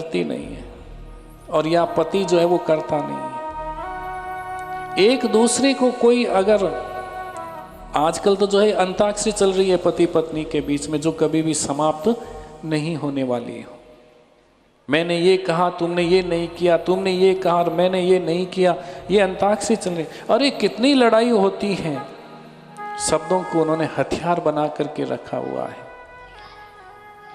करती नहीं है और या पति जो है वो करता नहीं है। एक दूसरे को कोई अगर आजकल तो जो है अंताक्षरी चल रही है पति पत्नी के बीच में, जो कभी भी समाप्त नहीं होने वाली हो। मैंने ये कहा तुमने ये नहीं किया, तुमने ये कहा और मैंने ये नहीं किया, ये अंताक्षरी चल रही। अरे कितनी लड़ाई होती है, शब्दों को उन्होंने हथियार बना करके रखा हुआ है।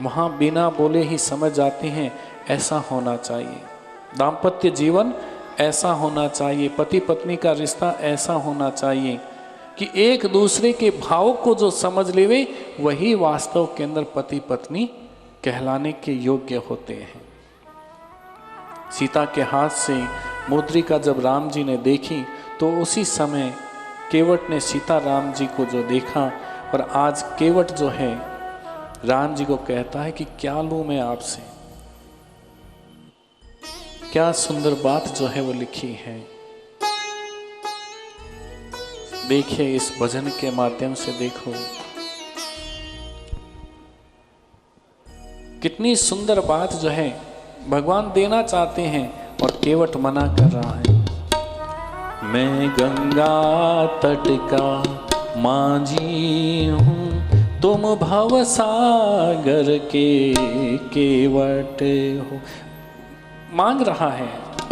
वहां बिना बोले ही समझ जाते हैं ऐसा होना चाहिए, दाम्पत्य जीवन ऐसा होना चाहिए, पति पत्नी का रिश्ता ऐसा होना चाहिए कि एक दूसरे के भाव को जो समझ लेवे वही वास्तव के अंदर पति पत्नी कहलाने के योग्य होते हैं। सीता के हाथ से मुद्रिका जब राम जी ने देखी तो उसी समय केवट ने सीता राम जी को जो देखा, और आज केवट जो है राम जी को कहता है कि क्या लूं मैं आपसे। क्या सुंदर बात जो है वो लिखी है। देखिए इस भजन के माध्यम से देखो कितनी सुंदर बात जो है भगवान देना चाहते हैं और केवट मना कर रहा है। मैं गंगा तट का माझी हूँ, तुम भव सागर के केवट हो। मांग रहा है,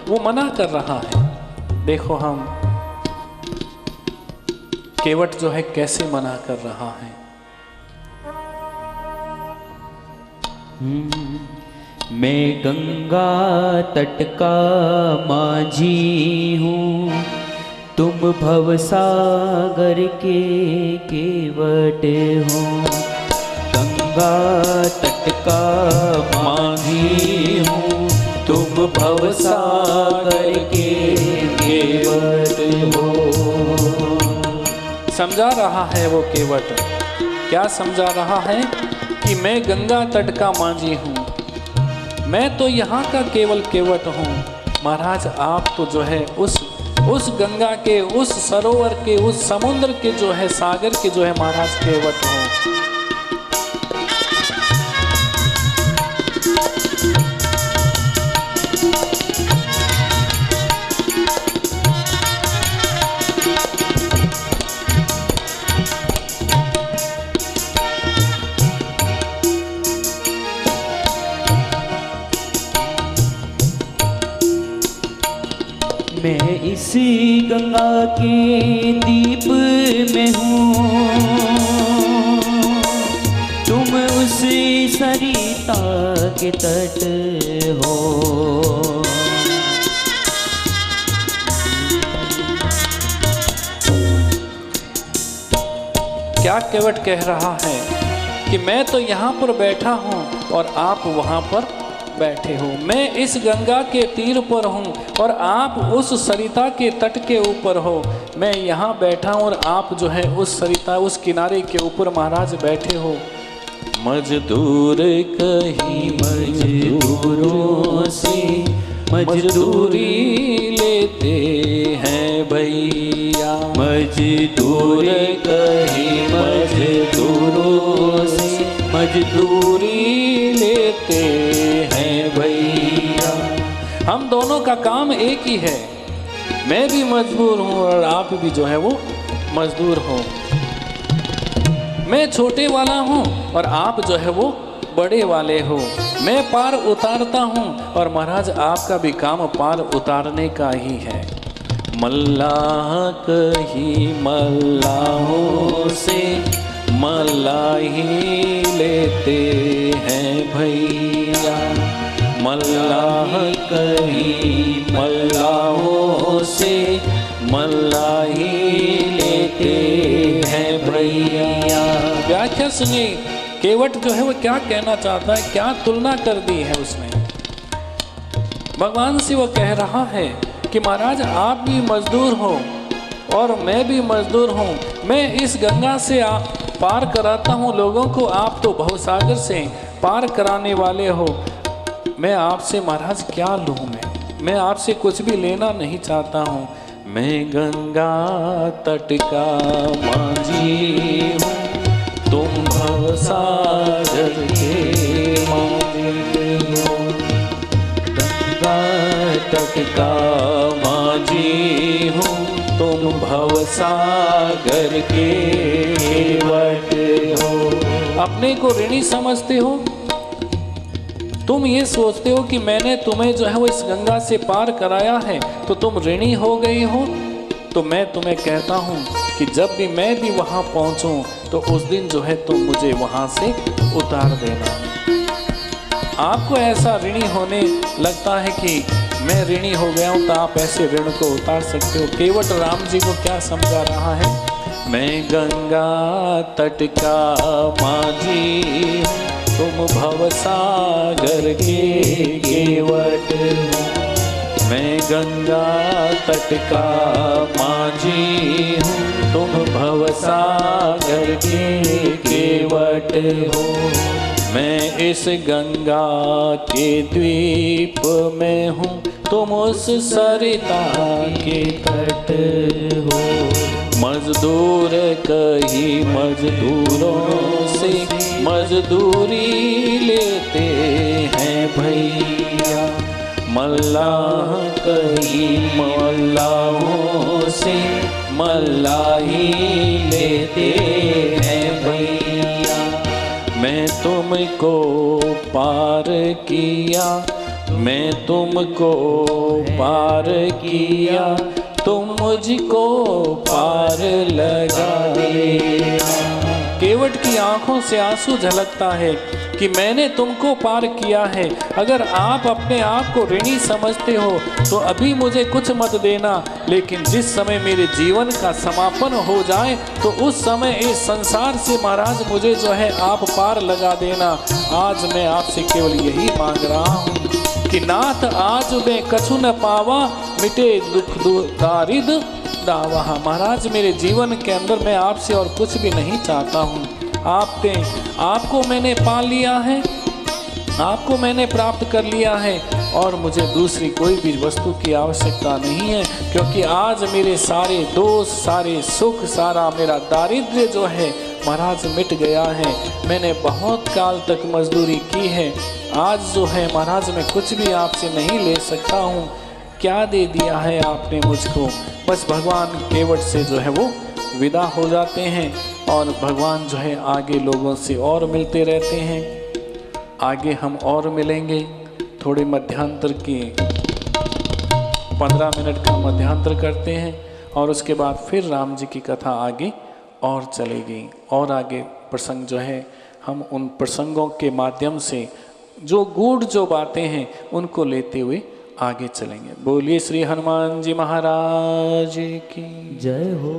वो मना कर रहा है। देखो हम केवट जो है कैसे मना कर रहा है। मैं गंगा तट का माझी हूँ, तुम भवसागर के केवट हो। गंगा तट का माझी हूँ, तुम भवसागर के केवट हो। समझा रहा है वो केवट, क्या समझा रहा है कि मैं गंगा तट का माझी हूँ, मैं तो यहाँ का केवल केवट हूँ। महाराज आप तो जो है उस गंगा के, उस सरोवर के, उस समुद्र के जो है, सागर के जो है महाराज केवट हो। मैं इसी गंगा के दीप में हूँ, तुम उसी सरिता के तट हो। क्या केवट कह रहा है कि मैं तो यहाँ पर बैठा हूँ और आप वहाँ पर बैठे हो। मैं इस गंगा के तीर पर हूँ और आप उस सरिता के तट के ऊपर हो। मैं यहाँ बैठा हूँ और आप जो है उस सरिता, उस किनारे के ऊपर महाराज बैठे हो। मजदूर कहीं मजदूरों से मजदूरी लेते हैं भैया। मजदूर कहीं मजदूरों से मजदूरी लेते हैं भैया। हम दोनों का काम एक ही है, मैं भी मजबूर हूँ और आप भी जो है वो मजदूर हो। मैं छोटे वाला हूँ और आप जो है वो बड़े वाले हो। मैं पार उतारता हूँ और महाराज आपका भी काम पार उतारने का ही है। मल्लाह कहीं मल्लाहों से मल्लाही लेते हैं भैया। मल्लाह कहीं मल्लाहों से मल्लाही लेते हैं भैया। व्याख्या सुनिए, केवट जो है वो क्या कहना चाहता है, क्या तुलना कर दी है उसने। भगवान से वो कह रहा है कि महाराज आप भी मजदूर हो और मैं भी मजदूर हूँ। मैं इस गंगा से पार कराता हूँ लोगों को, आप तो भवसागर से पार कराने वाले हो। मैं आपसे महाराज क्या लूँ, मैं आपसे कुछ भी लेना नहीं चाहता हूँ। मैं गंगा तट का माझी हूँ, तुम भवसागर के माझी हो। तट का माझी हूँ, तुम भवसागर के केवट हो। अपने को ऋणी समझते हो, तुम ये सोचते हो कि मैंने तुम्हें जो है वो इस गंगा से पार कराया है तो तुम ऋणी हो गई हो। तो मैं तुम्हें कहता हूँ कि जब भी मैं भी वहाँ पहुँचूँ तो उस दिन जो है तुम मुझे वहाँ से उतार देना। आपको ऐसा ऋणी होने लगता है कि मैं ऋणी हो गया हूँ, तो आप ऐसे ऋण को उतार सकते हो। केवट राम जी को क्या समझा रहा है? मैं गंगा तट का माझी, तुम भवसागर के केवट हो। मैं गंगा तट का माझी हूँ, तुम भवसागर के केवट हो। मैं इस गंगा के द्वीप में हूँ, तुम उस सरिता के तट हो। मजदूर कहीं मजदूरों से मजदूरी लेते हैं भैया, मल्लाह कहीं मल्लाहों से मल्लाही लेते हैं भैया। मैं तुमको पार किया, मैं तुमको पार किया, तुम मुझको पार लगा देना। केवट की आंखों से आंसू झलकता है कि मैंने तुमको पार किया है। अगर आप अपने आप को ऋणी समझते हो तो अभी मुझे कुछ मत देना, लेकिन जिस समय मेरे जीवन का समापन हो जाए तो उस समय इस संसार से महाराज मुझे जो है आप पार लगा देना। आज मैं आपसे केवल यही मांग रहा हूँ कि नाथ आज मैं कछु न पावा, मिटे दुख दारिद दावा। महाराज मेरे जीवन के अंदर मैं आपसे और कुछ भी नहीं चाहता हूँ। आपको मैंने पा लिया है, आपको मैंने प्राप्त कर लिया है और मुझे दूसरी कोई भी वस्तु की आवश्यकता नहीं है, क्योंकि आज मेरे सारे दोष, सारे सुख, सारा मेरा दारिद्र्य जो है महाराज मिट गया है। मैंने बहुत काल तक मजदूरी की है, आज जो है महाराज मैं कुछ भी आपसे नहीं ले सकता हूँ। क्या दे दिया है आपने मुझको? बस भगवान केवट से जो है वो विदा हो जाते हैं और भगवान जो है आगे लोगों से और मिलते रहते हैं। आगे हम और मिलेंगे, थोड़े मध्यांतर के 15 मिनट का मध्यांतर करते हैं और उसके बाद फिर राम जी की कथा आगे और चलेगी। और आगे प्रसंग जो है हम उन प्रसंगों के माध्यम से जो गूढ़ जो बातें हैं उनको लेते हुए आगे चलेंगे। बोलिए श्री हनुमान जी महाराज की जय हो।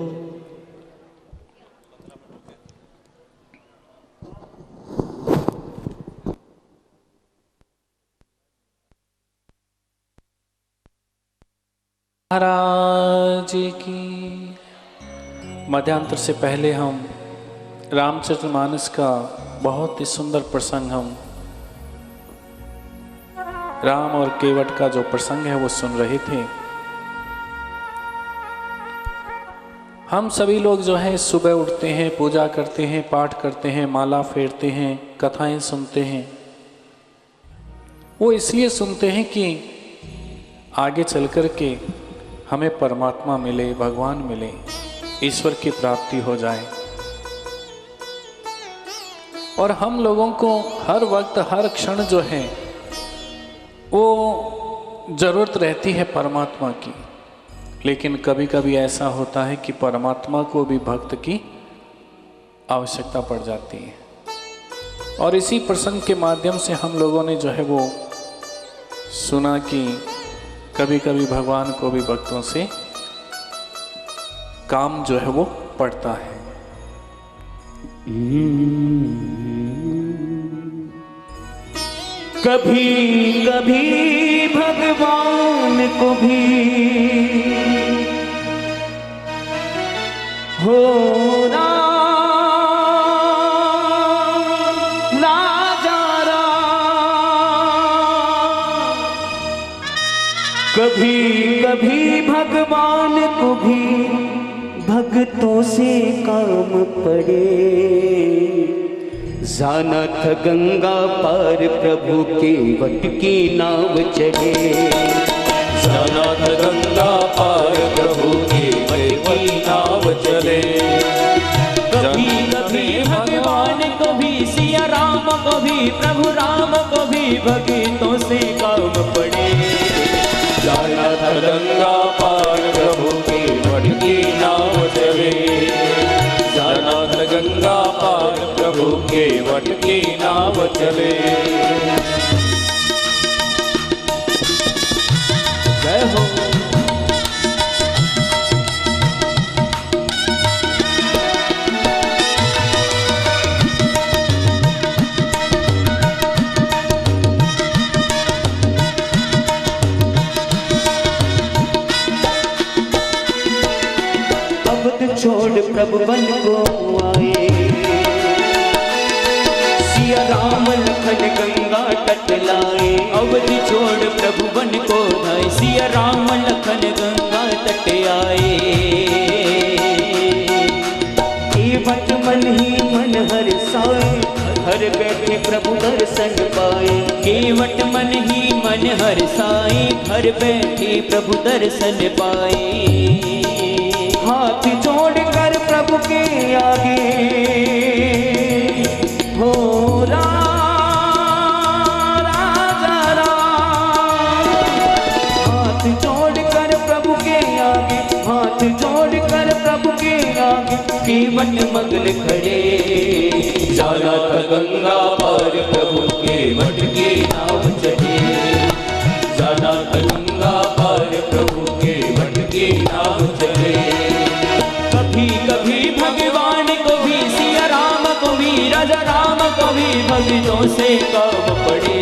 महाराज की। मध्यांतर से पहले हम रामचरितमानस का बहुत ही सुंदर प्रसंग हम राम और केवट का जो प्रसंग है वो सुन रहे थे। हम सभी लोग जो है सुबह उठते हैं, पूजा करते हैं, पाठ करते हैं, माला फेरते हैं, कथाएं सुनते हैं। वो इसलिए सुनते हैं कि आगे चल कर के हमें परमात्मा मिले, भगवान मिले, ईश्वर की प्राप्ति हो जाए। और हम लोगों को हर वक्त हर क्षण जो है वो जरूरत रहती है परमात्मा की, लेकिन कभी कभी ऐसा होता है कि परमात्मा को भी भक्त की आवश्यकता पड़ जाती है। और इसी प्रसंग के माध्यम से हम लोगों ने जो है वो सुना कि कभी कभी भगवान को भी भक्तों से काम जो है वो पड़ता है। कभी कभी भगवान को भी हो कभी कभी भगवान को भी भक्तों से काम पड़े। जाना था गंगा पार प्रभु केवट की नाव चढ़े। काम पड़े। जाना था गंगा पार प्रभु के वट की नाव चले, जाना था गंगा पार प्रभु के वट की नाव चले। जय हो। छोड़ प्रभु वन को आए, सिया राम लखन गंगा तट लाए। अवधि छोड़ प्रभु वन को आए, सिया राम लखन गंगा तट आए। केवट मन ही मन हर साए, घर बैठे प्रभु दर्शन पाए। केवट मन ही मन हर साए, घर बैठे प्रभु दर्शन पाए। हाथ जोड़कर प्रभु के आगे हो राजा राम। हाथ जोड़कर प्रभु के आगे, हाथ जोड़कर प्रभु के आगे केवट मंगल खड़े। जाना था गंगा पार प्रभु के वट की नाव चढ़े, जाना था गंगा पार प्रभु के वट की नाव चले। कभी कभी भगवान को भी, सिया राम को भी, राजा राम को भी भक्तों से काम पड़े।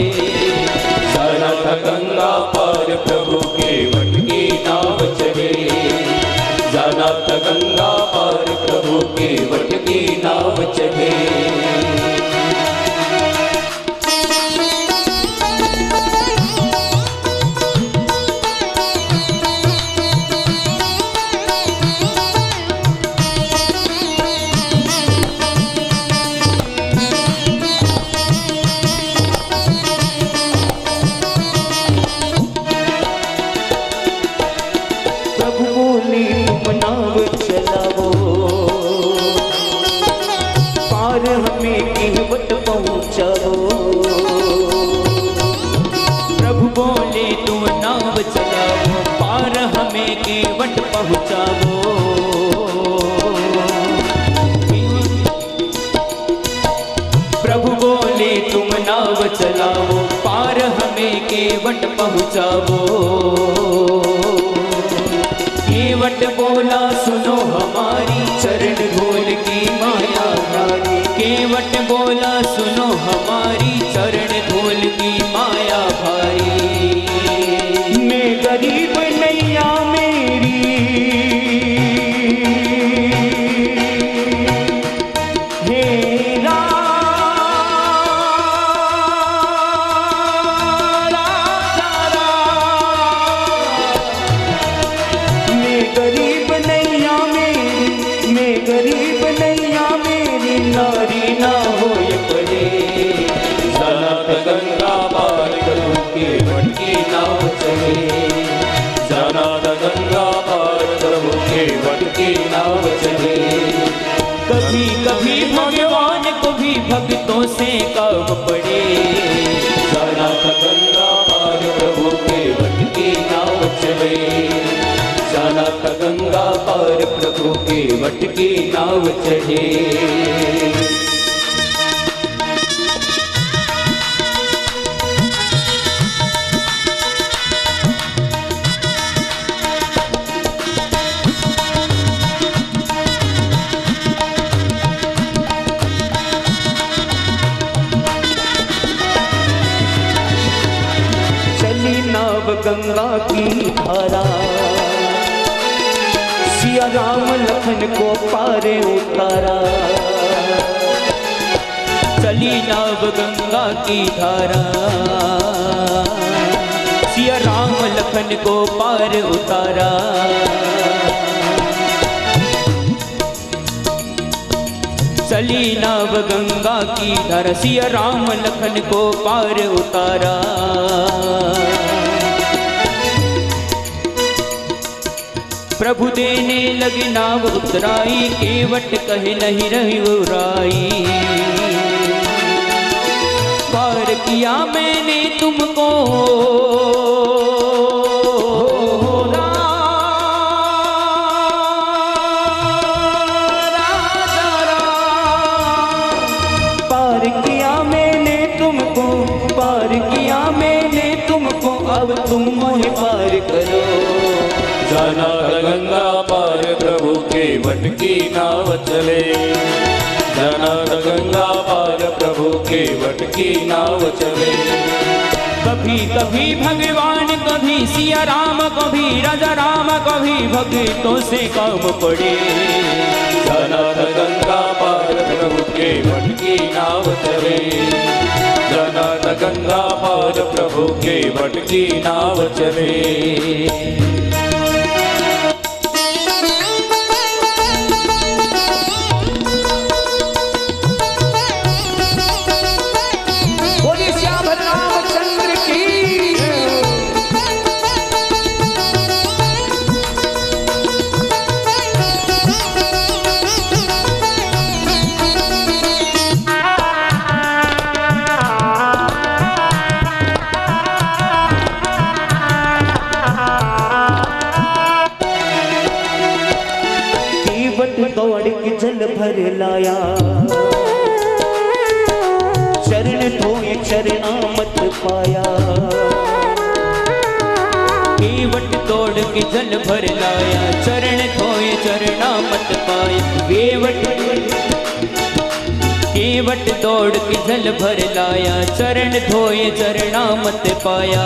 जाना था गंगा पार प्रभु के वट की नाव चले, जाना था गंगा पार प्रभु के वट की नाव चले। प्रभु बोले तुम नाव चलाओ, पार हमें केवट पहुँचाओ। प्रभु बोले तुम नाव चलाओ, पार हमें केवट पहुँचाओ। केवट बोला सुनो हमारी, चरण धूल की माया भारी। केवट बोला सुनो हमारी, चरण धूल की माया भारी। मैं गरीब नैया मेरी, हे राजा मैं गरीब नैया मेरी, मैं गरीब नैया मेरी, नारी ना होए पड़े। जाना था गंगा पार प्रभु के वट की नाव चले, जाना था गंगा पार प्रभु के वट की नाव चले। कभी कभी भगवान को भी भक्तों से काम पड़े। जाना था गंगा पार प्रभु के वट की नाव चले, जाना था गंगा पार प्रभु के वट की नाव चढ़े। गंगा की धारा, सिया राम लखन को पारे उतारा। चली नाव गंगा की धारा, सिया राम लखन को पार उतारा। चली नाव गंगा की धारा, सिया राम लखन को पार उतारा। प्रभु देने लगे नाव उतराई, केवट कहे नहीं रही उराई। पार किया मैंने तुमको अब तुम मोहे पार करो। जाना था गंगा पार प्रभु के वट की नाव चले। जाना था गंगा पार प्रभु के वट की नाव चले। कभी कभी भगवान, कभी सिया राम, कभी राजा राम, कभी भक्तों से काम पड़े। जाना था गंगा पार प्रभु के वट की नाव चले। जाना था गंगा पार प्रभु के वट की नाव चले। बोलिए श्याम रामचंद्र की। केवट दौड़ के जल भर लाया, चरण धोए चरणामत पाया। केवट दौड़ के जल भर लाया, चरण धोए चरणामत पाया। केवट दौड़ के जल भर लाया, चरण धोए चरणामत पाया।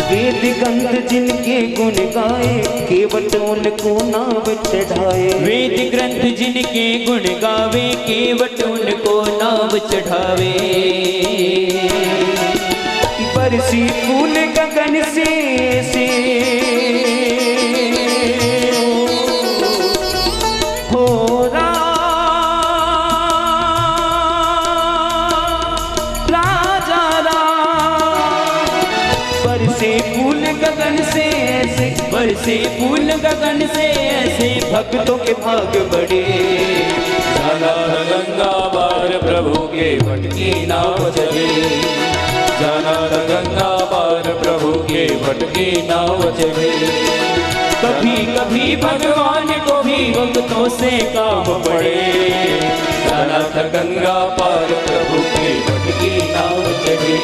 वेद ग्रंथ जिनके गुण गाए, केवट उनको नाव चढ़ाए। वेद ग्रंथ जिनके गुण गावे, केवट उनको नाव चढ़ावे। बरसी फूल गगन से हो राजा राम। बरसे फूल गगन से ऐसे, बरसे फूल गगन से ऐसे, भक्तों के भाग बढ़े। जाना था गंगा पार प्रभु के वट की नाव चले। जाना था गंगा पार प्रभु के वट की नाव चले। कभी कभी भगवान को भी भक्तों से काम पड़े। जाना था गंगा पार प्रभु के वट की नाव चले।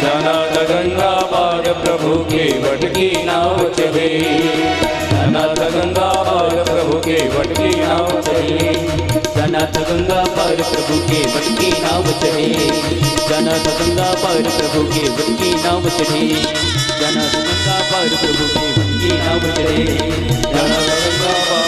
जाना था गंगा पार प्रभु के वट की नाव चले। जाना था गंगा पार प्रभु के वट की नाव चले। जाना था गंगा पार प्रभु के वट की नाव चढ़े। जाना था गंगा पार प्रभु के वट की नाव चढ़े। जाना था गंगा पार प्रभु के वट की नाव चढ़े। जाना था गंगा पार